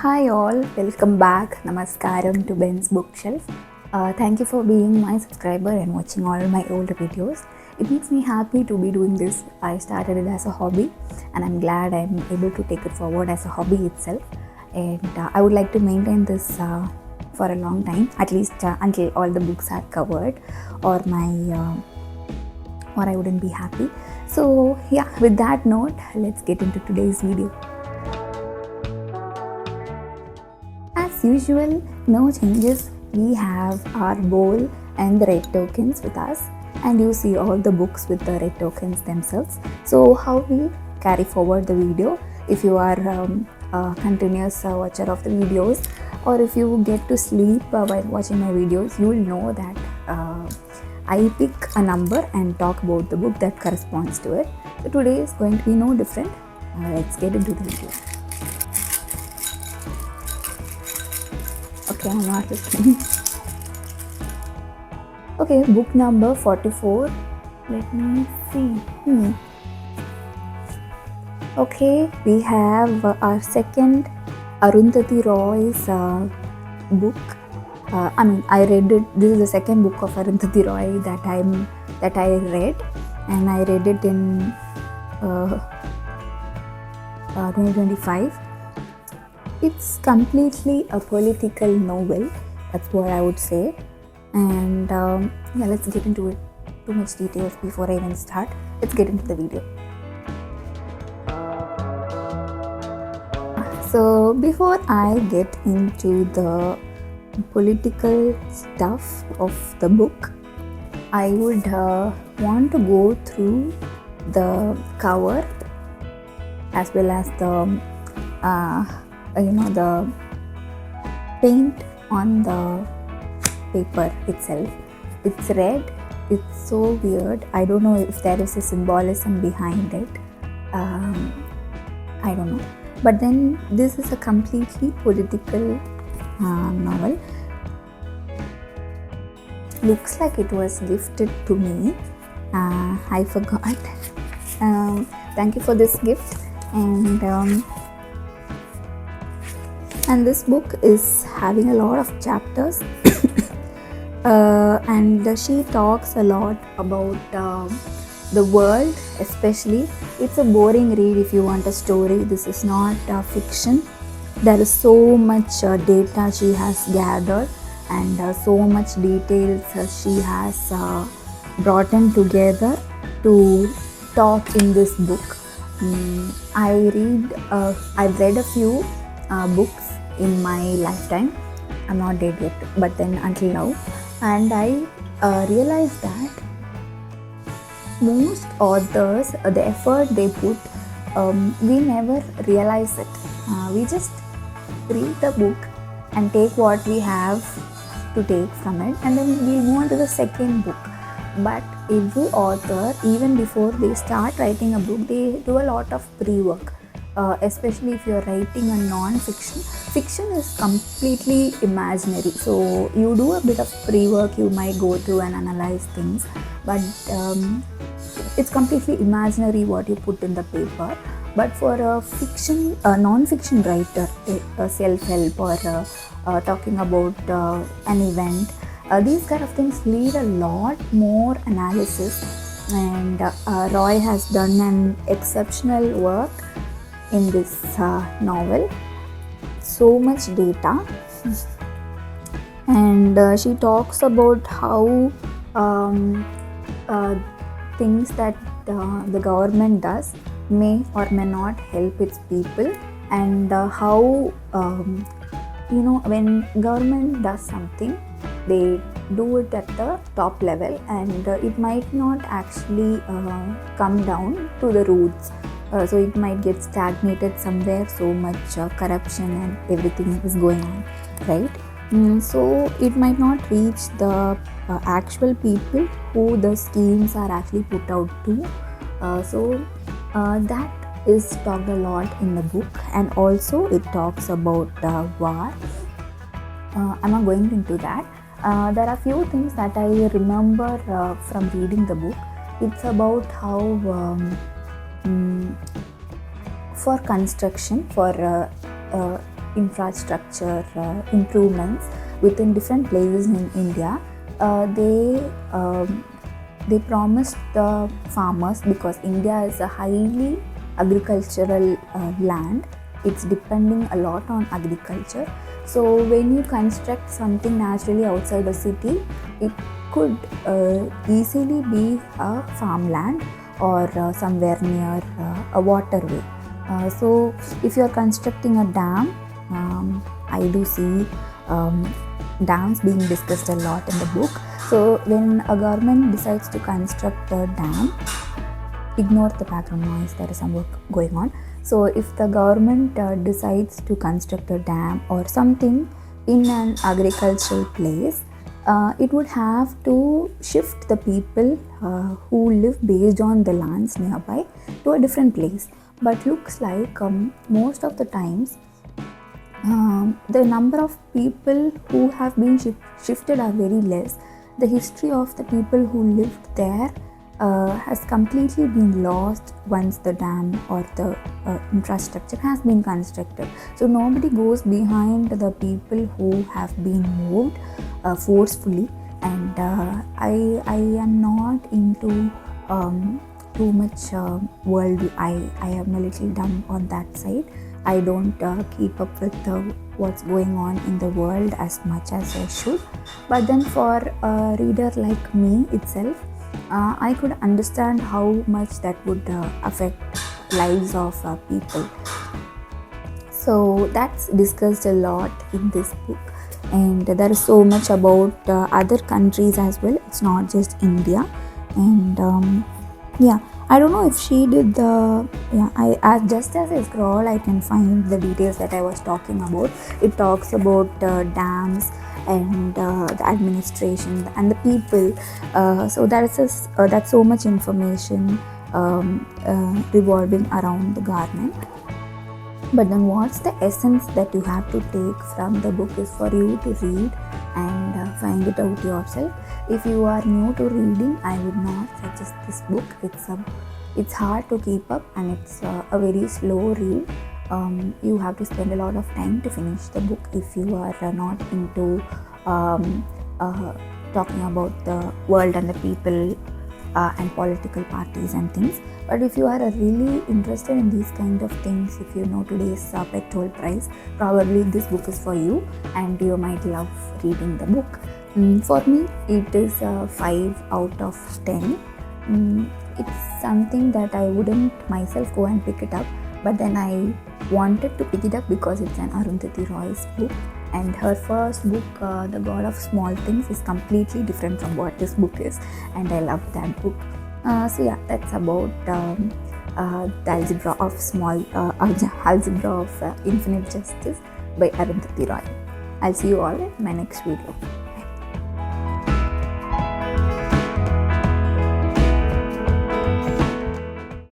Hi all, welcome back. Namaskaram to Ben's Bookshelf. Thank you for being my subscriber and watching all my older videos. It makes me happy to be doing this. I started it as a hobby and I'm glad I'm able to take it forward as a hobby itself. And I would like to maintain this for a long time, at least until all the books are covered or or I wouldn't be happy. So yeah, with that note, let's get into today's video. As usual, no changes. We have our bowl and the red tokens with us, and you see all the books with the red tokens themselves. So how we carry forward the video, if you are a continuous watcher of the videos, or if you get to sleep while watching my videos, you will know that I pick a number and talk about the book that corresponds to it. So today is going to be no different. Let's get into the video. Okay, I'm not listening. Okay, book number 44. Let me see. Okay, we have our second Arundhati Roy's book. I read it. This is the second book of Arundhati Roy that I read, and I read it in 2025. It's completely a political novel, that's what I would say. And yeah, let's get into it. Too much details before I even start. Let's get into the video. So before I get into the political stuff of the book, I would want to go through the cover as well as the the paint on the paper itself. It's red. It's so weird. I don't know if there is a symbolism behind it. I don't know. But then this is a completely political novel. Looks like it was gifted to me. I forgot. Thank you for this gift. And this book is having a lot of chapters and she talks a lot about the world, especially. It's a boring read if you want a story. This is not fiction. There is so much data she has gathered and so much details she has brought in together to talk in this book. I've read a few books in my lifetime. I'm not dead yet, but then until now, and I realized that most authors, the effort they put, we never realize it. We just read the book and take what we have to take from it, and then we move on to the second book. But every author, even before they start writing a book, they do a lot of pre-work. Especially if you're writing a non-fiction. Fiction is completely imaginary, so you do a bit of pre-work. You might go through and analyze things, but it's completely imaginary what you put in the paper. But for a non-fiction writer, a self-help or talking about an event, these kind of things need a lot more analysis, and Roy has done an exceptional work in this novel. So much data, and she talks about how things that the government does may or may not help its people, and how when government does something, they do it at the top level, and it might not actually come down to the roots. So it might get stagnated somewhere. So much corruption and everything is going on, right? So it might not reach the actual people who the schemes are actually put out to. So that is talked a lot in the book, and also it talks about war. I'm not going into that. There are few things that I remember from reading the book. It's about how for construction, for infrastructure improvements within different places in India. They promised the farmers, because India is a highly agricultural land. It's depending a lot on agriculture. So when you construct something naturally outside a city, it could easily be a farmland or somewhere near a waterway. So if you are constructing a dam, I do see dams being discussed a lot in the book. So when a government decides to construct a dam, ignore the background noise, there is some work going on. So if the government decides to construct a dam or something in an agricultural place, it would have to shift the people who live based on the lands nearby to a different place. But looks like most of the times the number of people who have been shifted are very less. The history of the people who lived there has completely been lost once the dam or the infrastructure has been constructed. So nobody goes behind the people who have been moved forcefully. And I am not into too much world. I am a little dumb on that side. I don't keep up with what's going on in the world as much as I should. But then for a reader like me itself, I could understand how much that would affect lives of people. So that's discussed a lot in this book, and there is so much about other countries as well. It's not just India. And yeah, I don't know if she did the just as I scroll, I can find the details that I was talking about. It talks about dams and the administration and the people. So that's so much information revolving around the government. But then what's the essence that you have to take from the book is for you to read and find it out yourself. If you are new to reading, I would not suggest this book. It's hard to keep up, and it's a very slow read. You have to spend a lot of time to finish the book if you are not into talking about the world and the people and political parties and things. But if you are really interested in these kind of things, if you know today's petrol price, probably this book is for you, and you might love reading the book. For me, it is 5 out of 10. It's something that I wouldn't myself go and pick it up, but then I wanted to pick it up because it's an Arundhati Roy's book, and her first book, The God of Small Things, is completely different from what this book is, and I love that book. So yeah, that's about the Algebra of Infinite Justice by Arundhati Roy. I'll see you all in my next video.